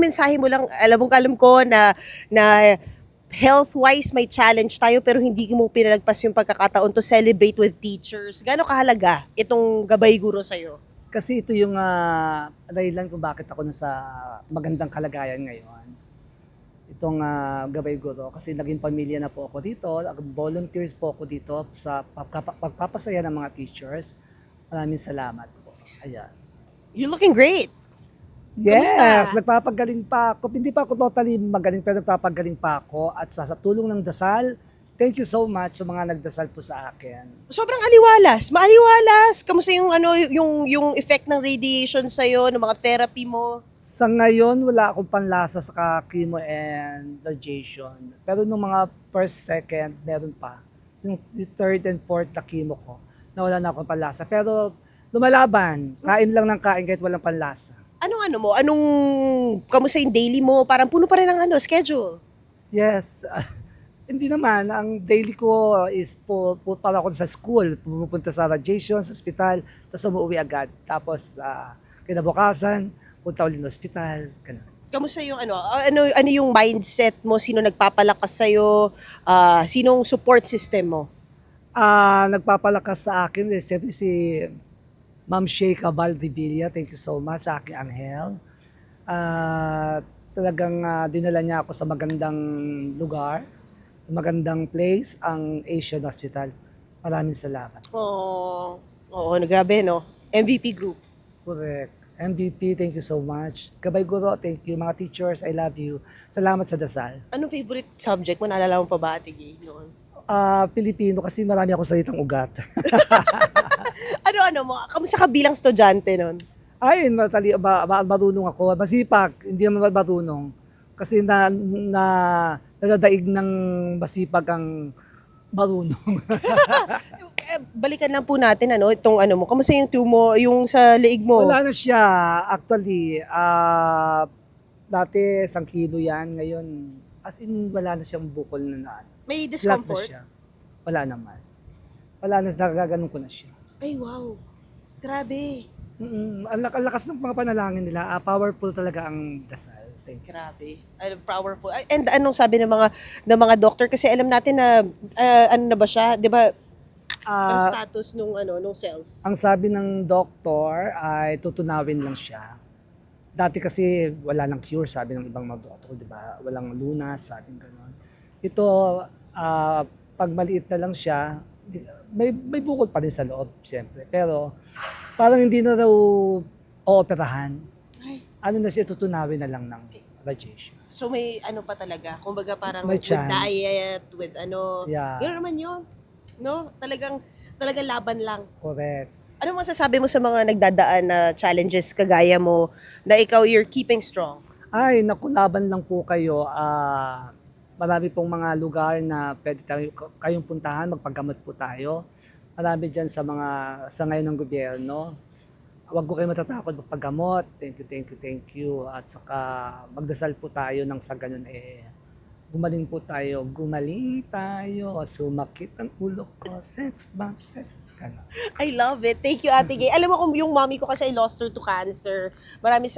Mensahe mo lang, alam ko na health-wise may challenge tayo pero hindi mo pinalagpas yung pagkakataon to celebrate with teachers. Gaano kahalaga itong gabay guro sa'yo? Kasi ito yung dahilan kung bakit ako nasa magandang kalagayan ngayon. Itong Gabay Guro kasi naging pamilya na po ako dito, volunteers po ako dito sa pagpapasaya ng mga teachers. Maraming salamat po. Ayan. You're looking great. Yes, Kamusta? nagpapagaling pa ako. Hindi pa ako totally magaling pero nagpapagaling pa ako at sa tulong ng dasal, thank you so much sa mga nagdasal po sa akin. Sobrang aliwalas, maaliwalas. Kamusta yung yung effect ng radiation sa'yo, ng mga therapy mo? Sa ngayon, wala akong panlasa sa chemo and radiation. Pero nung mga first, second, meron pa. Yung third and fourth na chemo ko, na wala na akong panlasa. Pero lumalaban, kain lang ng kain kahit walang panlasa. Kamusta yung daily mo? Parang puno pa rin ang schedule. Yes, hindi naman. Ang daily ko is para ako sa school. Pumupunta sa radiation, sa hospital, tapos umuwi agad. Tapos kinabukasan, punta ulit ng hospital. Ganun. Kamusta yung ano yung mindset mo? Sino nagpapalakas sa'yo? Sinong support system mo? Nagpapalakas sa akin, siyempre si Ma'am Sheikha Valdivia, thank you so much sa aking anghel. Talagang dinala niya ako sa magandang lugar, magandang place, ang Asian Hospital. Maraming salamat. Oo, grabe no? MVP group. Correct. MVP, thank you so much. Gabay Guro, thank you. Mga teachers, I love you. Salamat sa dasal. Anong favorite subject mo? Naalala mo pa ba, Ate Gay, noon? Pilipino kasi marami ako salitang ugat. Ano mo? Kamusta ka bilang estudyante noon? Ay, marunong ako. Masipag, hindi naman marunong. Kasi nadadaig ng masipag ang marunong. Balikan lang po natin itong mo. Kamusta yung tumor, yung sa leeg mo? Wala na siya. Actually, dati 1 kilo yan. Ngayon, as in, wala na siyang bukol na May flat na discomfort? siya. Wala naman. Wala na, nagaganon ko na siya. Ay, wow. Grabe. Ang lakas ng mga panalangin nila. Powerful talaga ang dasal. Thank you. Grabe. Powerful. And anong sabi ng mga doctor? Kasi alam natin na ano na ba siya, 'di ba? Ang Ah, status nung cells. ang sabi ng doktor ay tutunawin lang siya. Dati kasi wala nang cure, sabi ng ibang mga doktor, di ba? Walang lunas, sabi ng gano'n. Ito, pag maliit na lang siya, may bukol pa rin sa loob, siyempre. Pero parang hindi na raw ooperahan. Ay, Ano na siya, tutunawin na lang ng radiation. so may ano pa talaga. Kumbaga parang May with chance. diet, with Yeah, Yun naman yun. No? Talagang laban lang. correct. Ano masasabi mo sa mga nagdadaan na challenges kagaya mo na ikaw you're keeping strong? Ay, naku, laban lang po kayo. Marami pong mga lugar na pwede kayong puntahan, magpagamot po tayo. Marami dyan sa ngayon ng gobyerno. Huwag ko kayo matatakot magpagamot. Thank you, thank you, thank you. At saka magdasal po tayo nang sa ganun gumaling po tayo. Gumaling tayo. Sumakit ang ulo ko. Sex bomb, sex. Ganun. I love it. Thank you, Ate Gay. Alam mo kung yung mommy ko kasi I lost her to cancer. May